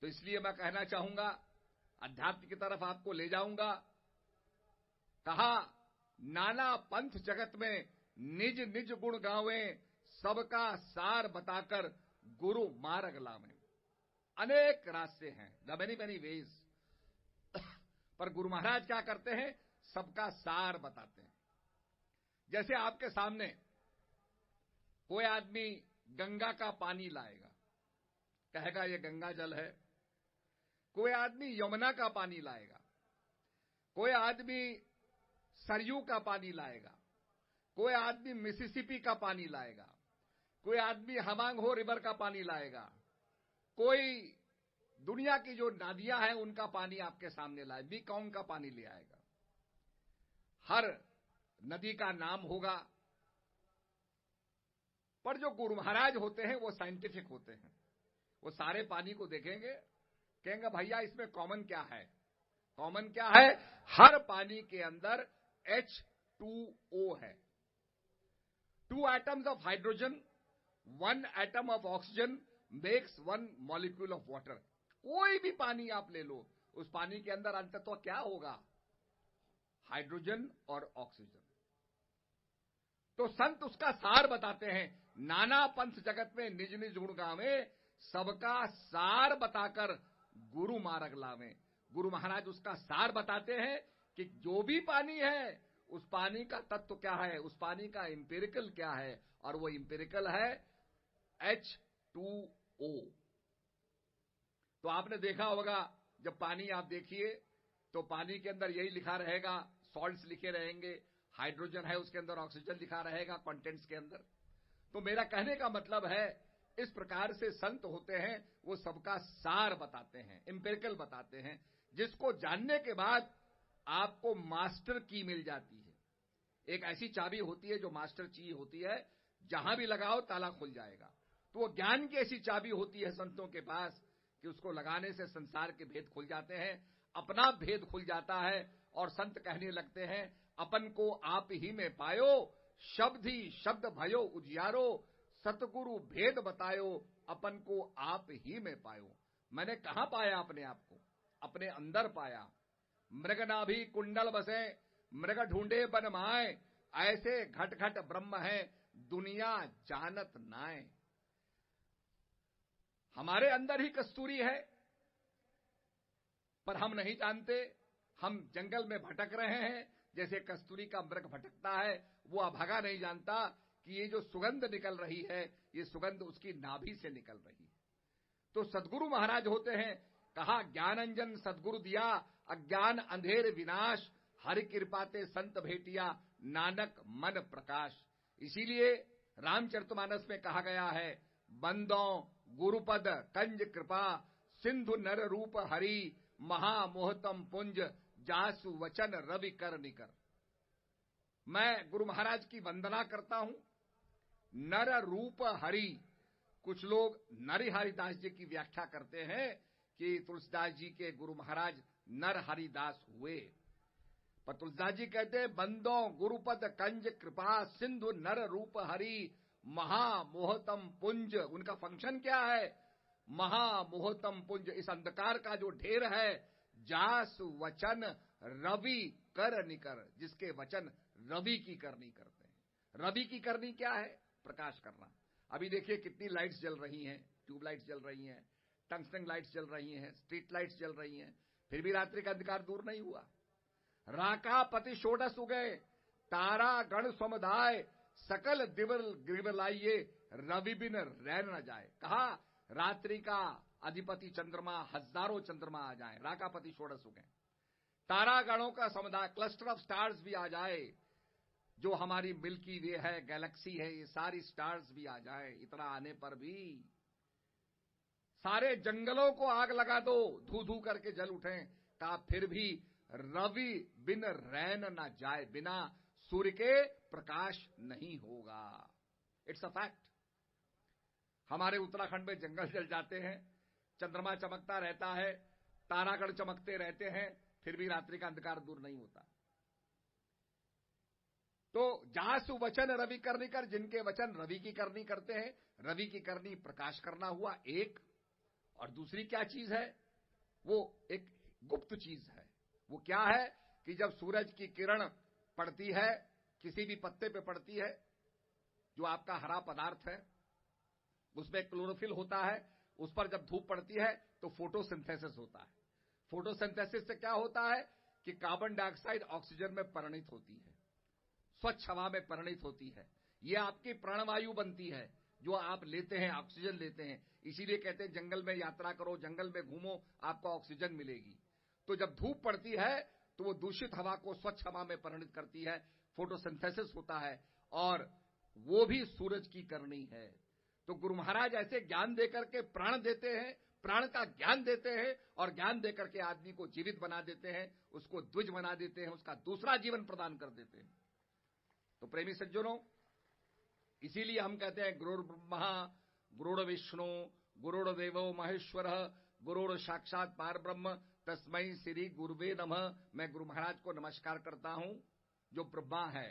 तो इसलिए मैं कहना चाहूंगा, अध्यात्म की तरफ आपको ले जाऊंगा। कहा, नाना पंथ जगत में निज निज गुण गावे, सबका सार बताकर गुरु मार्ग लावे। अनेक रास्ते हैं, द मेनी मेनी वेज, पर गुरु महाराज क्या करते हैं? सबका सार बताते हैं। जैसे आपके सामने कोई आदमी गंगा का पानी लाएगा, कहेगा ये गंगा जल है। कोई आदमी यमुना का पानी लाएगा, कोई आदमी सरयू का पानी लाएगा, कोई आदमी मिसिसिपी का पानी लाएगा, कोई आदमी हमांगहो रिवर का पानी लाएगा, कोई दुनिया की जो नदियां हैं उनका पानी आपके सामने लाए, बीकॉन्ग का पानी ले आएगा। हर नदी का नाम होगा, पर जो गुरु महाराज होते हैं वो साइंटिफिक होते हैं। वो सारे पानी को देखेंगे, कहेंगे भैया इसमें कॉमन क्या है? कॉमन क्या है? हर पानी के अंदर H2O है। 2 atoms of hydrogen, 1 atom of oxygen makes 1 molecule of water. कोई भी पानी आप ले लो, उस पानी के अंदर अंततः क्या होगा? हाइड्रोजन और ऑक्सीजन। तो संत उसका सार बताते हैं। नाना पंथ जगत में निज निज गुण गावे, सबका सार बताकर गुरु मार्ग लावे। गुरु महाराज उसका सार बताते हैं कि जो भी पानी है उस पानी का तत्व क्या है, उस पानी का इंपेरिकल क्या है, और वो इंपेरिकल है H2O। तो आपने देखा होगा, जब पानी आप देखिए तो पानी के अंदर यही लिखा रहेगा, सॉल्ट्स लिखे रहेंगे, हाइड्रोजन है उसके अंदर, ऑक्सीजन लिखा रहेगा कंटेंट्स के अंदर। तो मेरा कहने का मतलब है, इस प्रकार से संत होते हैं, वो सबका सार बताते हैं, इंपेरिकल बताते हैं, जिसको जानने के बाद आपको मास्टर की मिल जाती है। एक ऐसी चाबी होती है जो मास्टर की होती है, जहां भी लगाओ ताला खुल जाएगा। तो वो ज्ञान की ऐसी चाबी होती है संतों के पास कि उसको लगाने से संसार के भेद खुल जाते हैं, अपना भेद खुल जाता है। और संत कहने लगते हैं, अपन को आप ही में पायो, शब्द ही शब्द भयो उजियारो, सतगुरु भेद बतायो, अपन को आप ही में पायो। मैंने कहां पाया अपने आप को? अपने अंदर पाया। मृगनाभि कुंडल बसे, मृग ढूंढे बन माए, ऐसे घट घट ब्रह्म है, दुनिया जानत नाय। हमारे अंदर ही कस्तूरी है, पर हम नहीं जानते। हम जंगल में भटक रहे हैं, जैसे कस्तूरी का मृग भटकता है, वो अभागा नहीं जानता कि ये जो सुगंध निकल रही है, ये सुगंध उसकी नाभि से निकल रही है। तो सदगुरु महाराज होते हैं। कहा, ज्ञानंजन सदगुरु दिया, अज्ञान अंधेर विनाश, हरि कृपाते संत भेटिया, नानक मन प्रकाश। इसीलिए रामचरितमानस में कहा गया है, बंदों गुरुपद कंज कृपा, सिंधु नर रूप हरि, महामोहतम पुंज, जासु वचन रवि कर निकर। मैं गुरु महाराज की वंदना करता हूं। नर रूप हरि, कुछ लोग नरहरिदास जी की व्याख्या करते हैं कि तुलसीदास जी के गुरु महाराज नर हरिदास हुए, पर तुलसीदास जी कहते हैं, बंदो गुरुपद कंज कृपा, सिंधु नर रूप हरि, महामोहतम पुंज। उनका फंक्शन क्या है? महामोहतम पुंज। इस अंधकार का जो ढेर है, जास वचन रवि कर निकर, जिसके वचन रवि की करनी करते हैं। रवि की करनी क्या है? प्रकाश करना। अभी देखिए कितनी लाइट्स जल रही हैं, ट्यूबलाइट्स जल रही हैं, टंगस्टन लाइट्स जल रही हैं, स्ट्रीट लाइट्स जल रही हैं, फिर भी रात्रि का अंधकार दूर नहीं हुआ। राकापति षोडश उगए, तारा गण समुदाय, सकल दिवल गिरलाइए, रवि बिन रैन न जाए। कहा, रात्रि का अधिपति चंद्रमा, हजारों चंद्रमा आ जाए, राकापति षोडश उगए, तारागणों का समुदाय, क्लस्टर ऑफ स्टार्स भी आ जाए, जो हमारी मिल्की वे है, गैलेक्सी है, ये सारी स्टार्स भी आ जाए। इतना आने पर भी सारे जंगलों को आग लगा दो, धू धू करके जल उठे, कहा फिर भी रवि बिन रैन न जाए, बिना सूर्य के प्रकाश नहीं होगा। It's a fact. हमारे उत्तराखंड में जंगल जल जाते हैं, चंद्रमा चमकता रहता है, तारागण चमकते रहते हैं, फिर भी रात्रि का अंधकार दूर नहीं होता। तो जासु वचन रवि करनी कर, जिनके वचन रवि की करनी करते हैं। रवि की करनी प्रकाश करना हुआ एक, और दूसरी क्या चीज है, वो एक गुप्त चीज है। वो क्या है कि जब सूरज की किरण पड़ती है, किसी भी पत्ते पे पड़ती है, जो आपका हरा पदार्थ है, उसमें क्लोरोफिल होता है, उस पर जब धूप पड़ती है तो फोटोसिंथेसिस होता है। फोटोसिंथेसिस से क्या होता है कि कार्बन डाइऑक्साइड ऑक्सीजन में परिणित होती है, स्वच्छ हवा में परिणित होती है। यह आपकी प्राणवायु बनती है, जो आप लेते हैं, ऑक्सीजन लेते हैं। इसीलिए कहते हैं जंगल में यात्रा करो, जंगल में घूमो, आपको ऑक्सीजन मिलेगी। तो जब धूप पड़ती है तो वो दूषित हवा को स्वच्छ हवा में परिणित करती है, फोटोसिंथेसिस होता है, और वो भी सूरज की करनी है। तो गुरु महाराज ऐसे ज्ञान देकर के प्राण देते हैं, प्राण का ज्ञान देते हैं, और ज्ञान देकर के आदमी को जीवित बना देते हैं, उसको द्विज बना देते हैं, उसका दूसरा जीवन प्रदान कर देते हैं। तो प्रेमी सज्जनों, इसीलिए हम कहते हैं गुरुर्ब्रह्मा गुरुर्विष्णु गुरुर्देवो महेश्वर गुरुर साक्षात परब्रह्म तस्मै श्री गुरुवे नमः। मैं गुरु महाराज को नमस्कार करता हूं, जो ब्रह्मा है,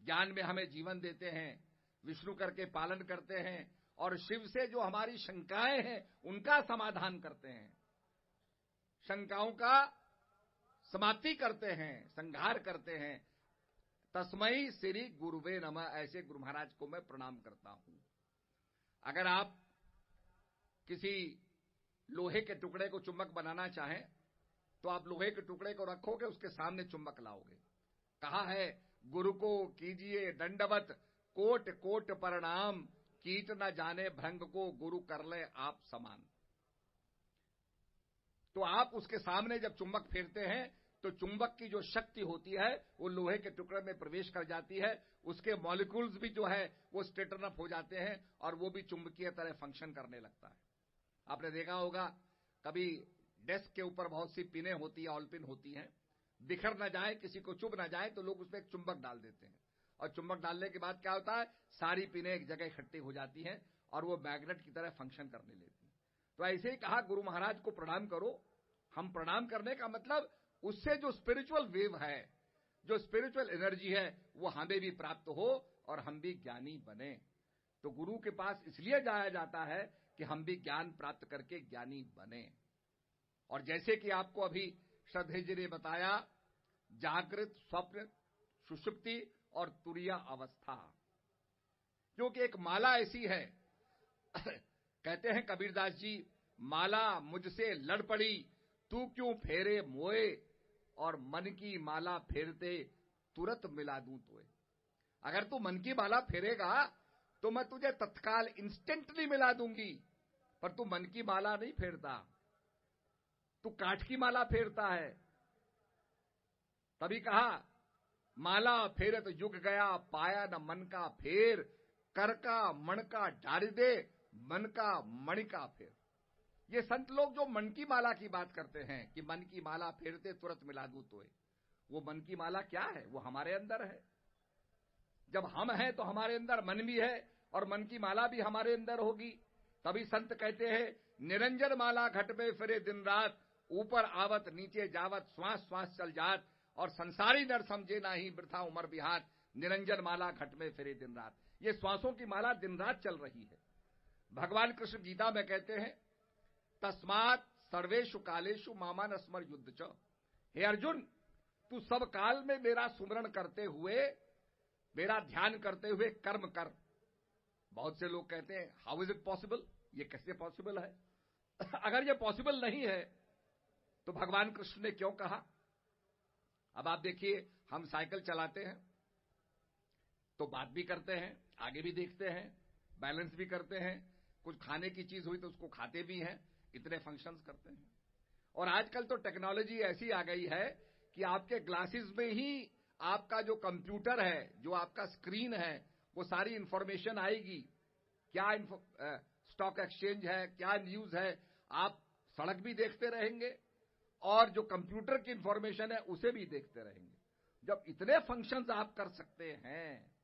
ज्ञान में हमें जीवन देते हैं, विष्णु करके पालन करते हैं, और शिव से जो हमारी शंकाएं हैं उनका समाधान करते हैं, शंकाओं का समाप्ति करते हैं, संहार करते हैं। तस्मै श्री गुरुवे नमः। ऐसे गुरु महाराज को मैं प्रणाम करता हूं। अगर आप किसी लोहे के टुकड़े को चुंबक बनाना चाहें तो आप लोहे के टुकड़े को रखोगे, उसके सामने चुंबक लाओगे। कहा है गुरु को कीजिए दंडवत, कोट कोट प्रणाम, कीट न जाने भृंग को गुरु कर ले आप समान। तो आप उसके सामने जब चुंबक फेरते हैं तो चुंबक की जो शक्ति होती है वो लोहे के टुकड़े में प्रवेश कर जाती है, उसके मॉलिक्यूल्स भी जो है वो स्ट्रेटन अप हो जाते हैं, और वो भी चुंबकीय तरह फंक्शन करने लगता है। आपने देखा होगा कभी डेस्क के ऊपर बहुत सी पिनें होती है, ऑल पिन होती हैं, बिखर न जाए, किसी को चुभ न जाए, तो लोग उसमें एक चुंबक डाल देते हैं, और चुंबक डालने के बाद क्या होता है, सारी पिनें एक जगह इकट्ठी हो जाती हैं और वो मैग्नेट की तरह फंक्शन करने लगती हैं। तो ऐसे ही कहा गुरु महाराज को प्रणाम करो। हम प्रणाम करने का मतलब उससे जो स्पिरिचुअल वेव है, जो स्पिरिचुअल एनर्जी है, वो हमें भी प्राप्त हो और हम भी ज्ञानी बने। तो गुरु के पास इसलिए जाया जाता है कि हम भी ज्ञान प्राप्त करके ज्ञानी बने। और जैसे कि आपको अभी श्रद्धेय जी ने बताया, जागृत, स्वप्न, सुषुप्ति और तुरीय अवस्था, क्योंकि एक माला ऐसी है कहते हैं कबीरदास जी, माला मुझसे लड़ पड़ी, तू क्यों फेरे मोए, और मन की माला फेरते तुरंत मिला दूं तोए। अगर तू मन की माला फेरेगा तो मैं तुझे तत्काल इंस्टेंटली मिला दूंगी, पर तू मन की माला नहीं फेरता, तू काठ की माला फेरता है। तभी कहा माला फेरत युग गया, पाया न मन का फेर, कर का मन का डार दे, मन का मणि का फेर। ये संत लोग जो मन की माला की बात करते हैं कि मन की माला फेरते तुरंत मिला दूं तोए, वो मन की माला क्या है, वो हमारे अंदर है। जब हम हैं तो हमारे अंदर मन भी है और मन की माला भी हमारे अंदर होगी। तभी संत कहते हैं निरंजन माला घट में फिरे दिन रात, ऊपर आवत नीचे जावत, श्वास श्वास चल जात, और संसारी नर समझे नाही वृथा उमर बिहार, निरंजन माला घट में फिरे दिन रात। ये श्वासों की माला दिन रात चल रही है। भगवान कृष्ण गीता में कहते हैं तस्मात् सर्वेषु कालेषु मामान स्मर युद्ध च। हे अर्जुन, तू सब काल में मेरा सुमरण करते हुए, मेरा ध्यान करते हुए कर्म कर। बहुत से लोग कहते हैं हाउ इज इट पॉसिबल, ये कैसे पॉसिबल है अगर ये पॉसिबल नहीं है तो भगवान कृष्ण ने क्यों कहा। अब आप देखिए, हम साइकिल चलाते हैं तो बात भी करते हैं, आगे भी देखते हैं, बैलेंस भी करते हैं, कुछ खाने की चीज हुई तो उसको खाते भी हैं, इतने फंक्शंस करते हैं। और आजकल तो टेक्नोलॉजी ऐसी आ गई है कि आपके ग्लासेस में ही आपका जो कंप्यूटर है, जो आपका स्क्रीन है, वो सारी इंफॉर्मेशन आएगी। क्या स्टॉक एक्सचेंज है, क्या न्यूज है, आप सड़क भी देखते रहेंगे और जो कंप्यूटर की इंफॉर्मेशन है उसे भी देखते रहेंगे। जब इतने फंक्शंस आप कर सकते हैं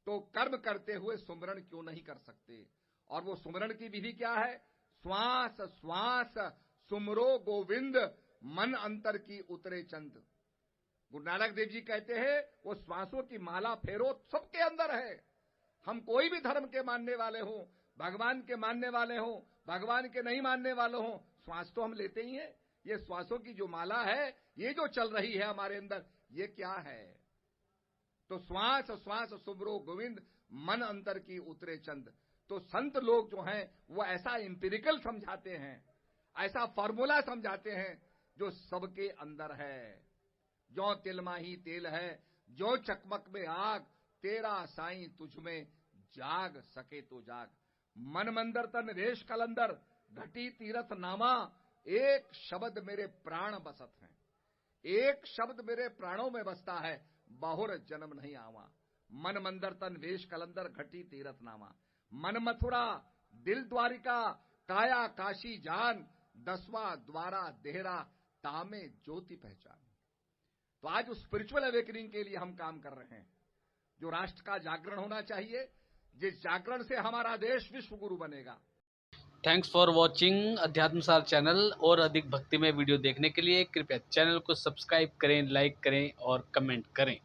तो कर्म करते हुए सुमरण क्यों नहीं कर सकते। और वो सुमरण की विधि क्या है, श्वास श्वास सुमरो गोविंद, मन अंतर की उतरे चंद। गुरु नानक देव जी कहते हैं वो श्वासों की माला फेरो, सबके अंदर है। हम कोई भी धर्म के मानने वाले हों, भगवान के मानने वाले हों, भगवान के नहीं मानने वाले हों, श्वास तो हम लेते ही हैं। ये श्वासों की जो माला है, ये जो चल रही है हमारे अंदर, ये क्या है? तो श्वास श्वास सुब्रो गोविंद, मन अंतर की उतरे चंद। तो संत लोग जो हैं वो ऐसा एम्पिरिकल समझाते हैं, ऐसा फॉर्मूला समझाते हैं जो सबके अंदर है। जो तिल माही तेल है, जो चकमक में आग, तेरा साईं तुझ में जाग सके तो जाग। मन मंदर तन रेश कलंदर, घटी तीरथ नामा, एक शब्द मेरे प्राण बसत हैं। एक शब्द मेरे प्राणों में बसता है, बहुर जन्म नहीं आवा। मन मंदर तन वेश कलंदर, घटी तीरथ नामा। मन मथुरा दिल द्वारिका, काया काशी जान, 10वां द्वारा देहरा, तामे ज्योति पहचान। तो आज उस स्पिरिचुअल अवेकनिंग के लिए हम काम कर रहे हैं, जो राष्ट्र का जागरण होना चाहिए, जिस जागरण से हमारा देश विश्व गुरु बनेगा। Thanks for watching Adhyatmasar channel. और अधिक भक्तिमय वीडियो देखने के लिए कृपया चैनल को सब्सक्राइब करें, लाइक करें और कमेंट करें।